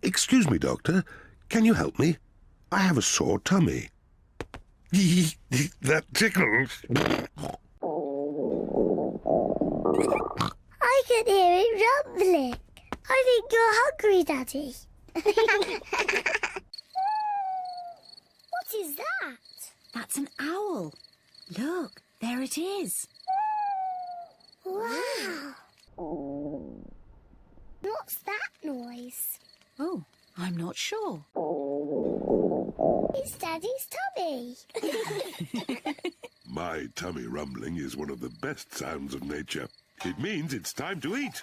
Excuse me, Doctor. Can you help me? I have a sore tummy. That tickles. I can hear it rumbling. I think you're hungry, Daddy. What is that? That's an owl. Look, there it is. Wow. What's that noise? Oh, I'm not sure. It's Daddy's tummy. My tummy rumbling is one of the best sounds of nature. It means it's time to eat.